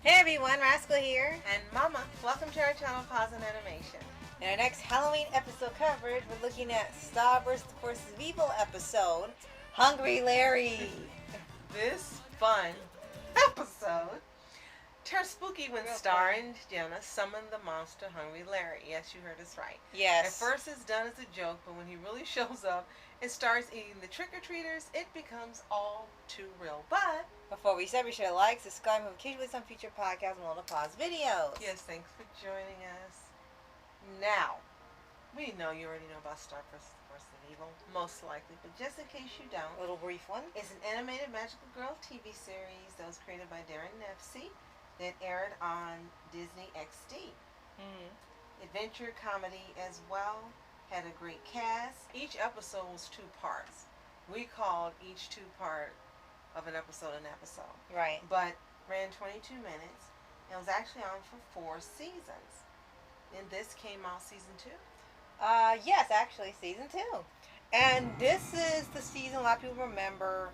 Hey everyone, Rascal here. And Mama, welcome to our channel, Paws On Animation. In our next Halloween episode coverage, we're looking at Star vs. Evil episode, Hungry Larry. This fun episode turns spooky when Star and Janna summon the monster Hungry Larry. Yes, you heard us right. Yes. At first it's done as a joke, but when he really shows up and starts eating the trick-or-treaters, it becomes all too real. But before we start, be sure to like, subscribe, and occasionally some future podcasts and all the pause videos. Yes, thanks for joining us. Now, we know you already know about Star vs. Evil, most likely, but just in case you don't, A little brief one. it's an animated magical girl TV series that was created by Darren Nefsey that aired on Disney XD. Adventure comedy as well, had a great cast. Each episode was 2 parts. We called each 2 part of an episode. Right. But ran 22 minutes and was actually on for 4 seasons. And this came out season 2. Yes, actually, season 2. And this is the season a lot of people remember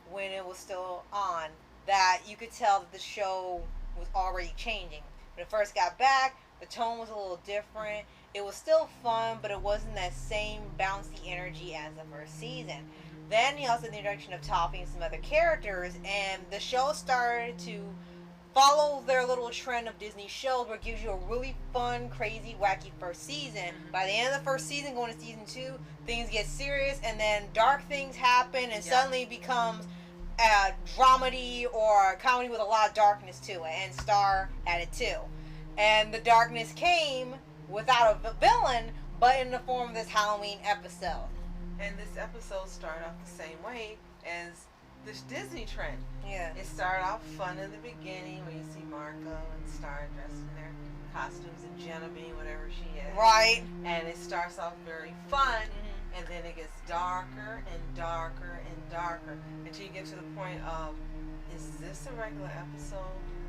when it was still on, that you could tell that the show was already changing. When it first got back, the tone was a little different. It was still fun, but it wasn't that same bouncy energy as the first season. Then you also had the introduction of Toppy and some other characters, and the show started to follow their little trend of Disney shows where it gives you a really fun, crazy, wacky first season. By the end of the first season, going to season 2, things get serious, and then dark things happen, and suddenly it becomes a dramedy or a comedy with a lot of darkness to it, and Star had it too. And the darkness came without a villain, but in the form of this Halloween episode. And this episode started off the same way as this Disney trend. Yeah. It started off fun in the beginning when you see Marco and Star dressed in their costumes and Janna being whatever she is. Right. And it starts off very fun, and then it gets darker and darker and darker until you get to the point of, is this a regular episode?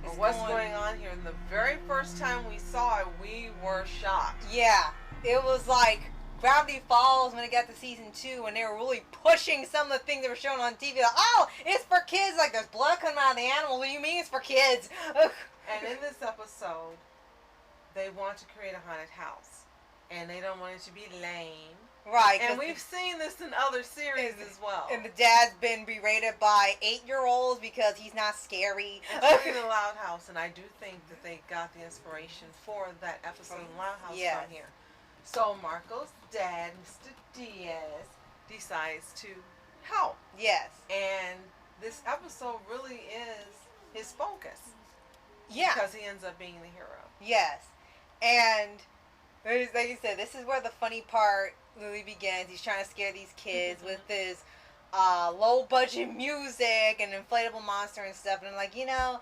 Or what's going on here? And the very first time we saw it, we were shocked. Yeah. It was like Gravity Falls when it got to season 2, and they were really pushing some of the things they were showing on TV. Like, oh, it's for kids. Like, there's blood coming out of the animal. What do you mean it's for kids? And in this episode, they want to create a haunted house, and they don't want it to be lame. Right. And we've seen this in other series as well. And the dad's been berated by 8-year-olds because he's not scary. It's in the Loud House, and I do think that they got the inspiration for that episode in Loud House from here. So Marco's dad, Mr. Diaz, decides to help. Yes. And this episode really is his focus. Yeah. Because he ends up being the hero. Yes. And like you said, this is where the funny part really begins. He's trying to scare these kids with his low budget music and inflatable monster and stuff. And I'm like, you know,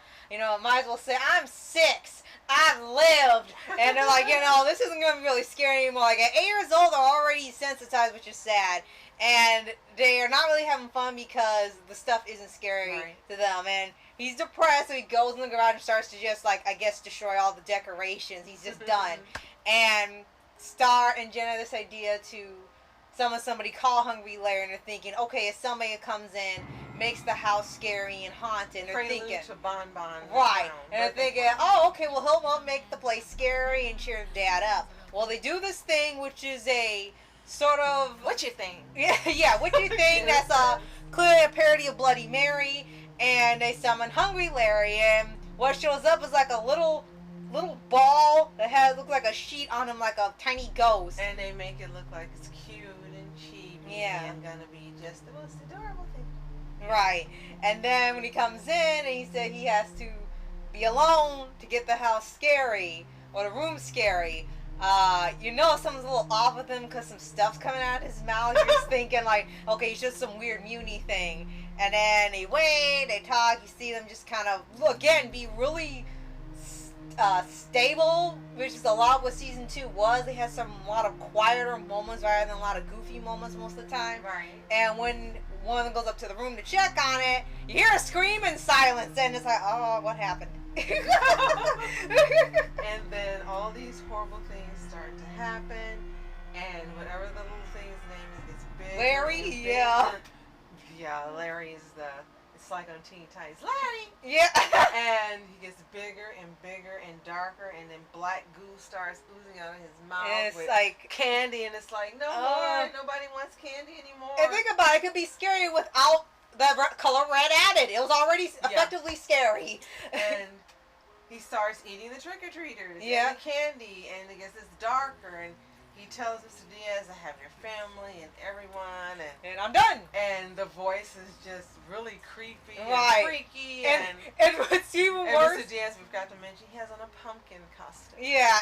might as well say, I'm 6. I've lived. And they're like, this isn't going to be really scary anymore. Like, at 8 years old, they're already desensitized, which is sad. And they are not really having fun because the stuff isn't scary to them. And he's depressed, so he goes in the garage and starts to just, like, I guess, destroy all the decorations. He's just done. And Star and Janna this idea to summon somebody called Hungry Larry, and they're thinking, okay, if somebody that comes in makes the house scary and haunted, and they're thinking, to Bon Bon. right, and they're thinking, oh, okay, well, he'll make the place scary and cheer the dad up. Well, they do this thing, which is a sort of... What you think? Yeah, what you think? That's clearly a parody of Bloody Mary, and they summon Hungry Larry, and what shows up is like a little ball that looks like a sheet on him, like a tiny ghost. And they make it look like it's cute and cheap and gonna be just the most adorable thing. Right. And then when he comes in and he said he has to be alone to get the house scary, or the room scary, something's a little off with him because some stuff's coming out of his mouth. You're just thinking like, okay, it's just some weird Muni thing. And then they talk, you see them just kind of, be really stable, which is a lot what season 2 was. They had a lot of quieter moments rather than a lot of goofy moments most of the time. Right. And when one of them goes up to the room to check on it, you hear a scream in silence, and it's like, oh, what happened? And then all these horrible things start to happen, and whatever the little thing's name is gets bigger. Larry, yeah. Yeah, Larry is it's like on Teeny Titans. Larry! Yeah. And he gets bigger darker, and then black goo starts oozing out of his mouth. It's with like candy, and it's like, no more. Nobody wants candy anymore. And think about it, it could be scary without the color red added. It was already effectively scary. And he starts eating the trick-or-treaters and the candy, and it gets darker, and he tells Mr. Diaz, I have your family and everyone, and I'm done. And the voice is just really creepy and freaky. And what's even worse, Mr. Diaz, we forgot to mention, he has on a pumpkin costume. Yeah,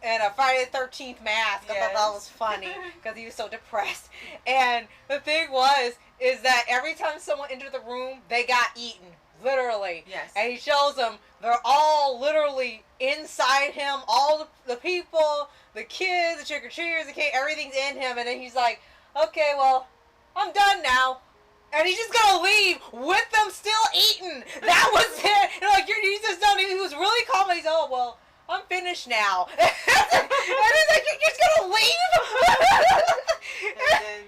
and a Friday the 13th mask. I thought that was funny because he was so depressed. And the thing is that every time someone entered the room, they got eaten. Literally. Yes. And he shows them, they're all literally inside him. All the people, the kids, the trick-or-treaters, the kid, everything's in him. And then he's like, okay, well, I'm done now. And he's just going to leave with them still eating. That was it. And like, he's just done. He was really calm. He's, oh, well, I'm finished now. And he's like, you're just going to leave? And then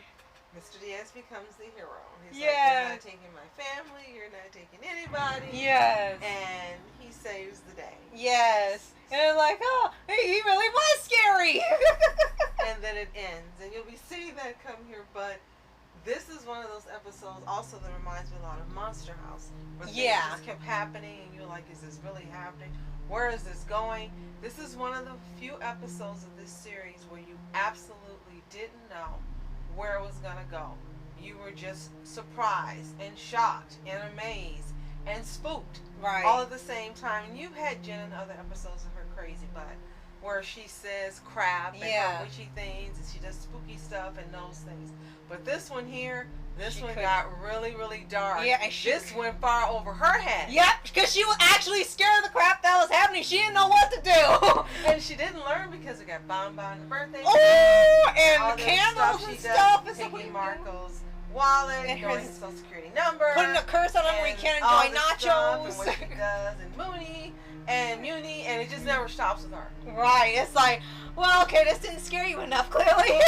Mr. Diaz becomes the hero. He's like, you're not taking my family, you're not taking anybody. Yes. And he saves the day. Yes. And it's like, oh, he really was scary. And then it ends. And you'll be seeing that come here, but this is one of those episodes also that reminds me a lot of Monster House. Where things just kept happening and you're like, is this really happening? Where is this going? This is one of the few episodes of this series where you absolutely didn't know where it was going to go. You were just surprised and shocked and amazed and spooked all at the same time. And you've had Jen in other episodes of her crazy butt where she says crap and her witchy things and she does spooky stuff and those things. But this one here, this one got really, really dark. Yeah, and this went far over her head. Yep, because she was actually scared of the crap that was happening. She didn't know what to do. And she didn't learn because it got bombed on the birthday. Oh, and candles and stuff. Taking Marco's wallet, and going his social security number. Putting a curse on him where he can't enjoy nachos. And what she does, and Muni, and it just never stops with her. Right, it's like, well, okay, this didn't scare you enough, clearly.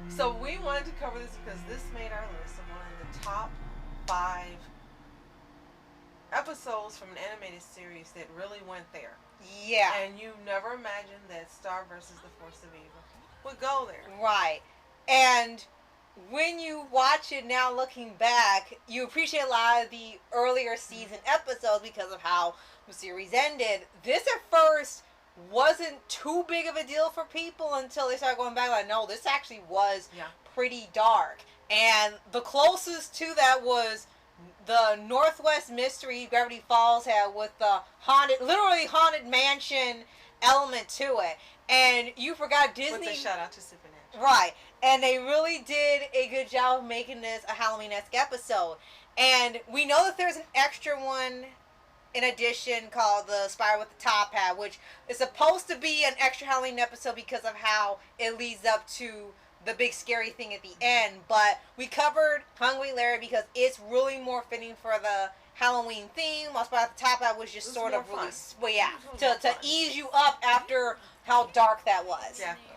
So we wanted to cover this because this made our list of one of the top 5 episodes from an animated series that really went there. Yeah. And you never imagined that Star versus the Force of Evil would go there. Right. And when you watch it now looking back, you appreciate a lot of the earlier season episodes because of how the series ended. This at first wasn't too big of a deal for people until they started going back like, no, this actually was pretty dark. And the closest to that was the Northwest Mystery Gravity Falls had with the literally haunted mansion element to it. And you forgot Disney. With the shout out to Supernatural. Right. And they really did a good job of making this a Halloween-esque episode. And we know that there's an extra one in addition called the Spider with the Top Hat, which is supposed to be an extra Halloween episode because of how it leads up to the big scary thing at the end. But we covered Hungry Larry because it's really more fitting for the Halloween theme, while Spider with the Top Hat was just sort of really, to ease you up after how dark that was. Definitely.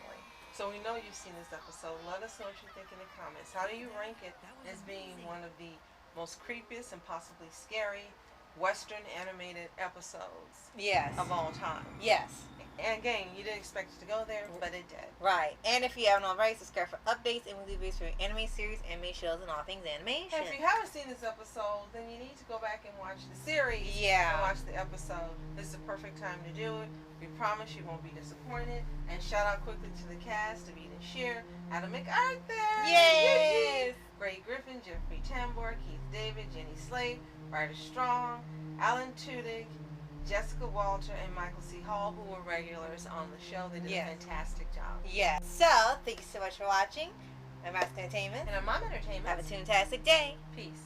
So we know you've seen this episode. Let us know what you think in the comments. How do you rank it as being one of the most creepiest and possibly scary Western animated episodes of all time? Yes. And again, you didn't expect it to go there, but it did. Right. And if you haven't already, subscribe for updates and weekly videos for anime series, anime shows, and all things animation. And if you haven't seen this episode, then you need to go back and watch the series and watch the episode. This is the perfect time to do it. We promise you won't be disappointed. And shout out quickly to the cast of Eden Shear, Adam MacArthur, yes, Ray Griffin, Jeffrey Tambor, Keith David, Jenny Slade, Ryder Strong, Alan Tudyk, Jessica Walter, and Michael C. Hall, who were regulars on the show. They did a fantastic job. Yes. So, thank you so much for watching. I'm Mask Entertainment. And I'm Mom Entertainment. Have a fantastic day. Peace.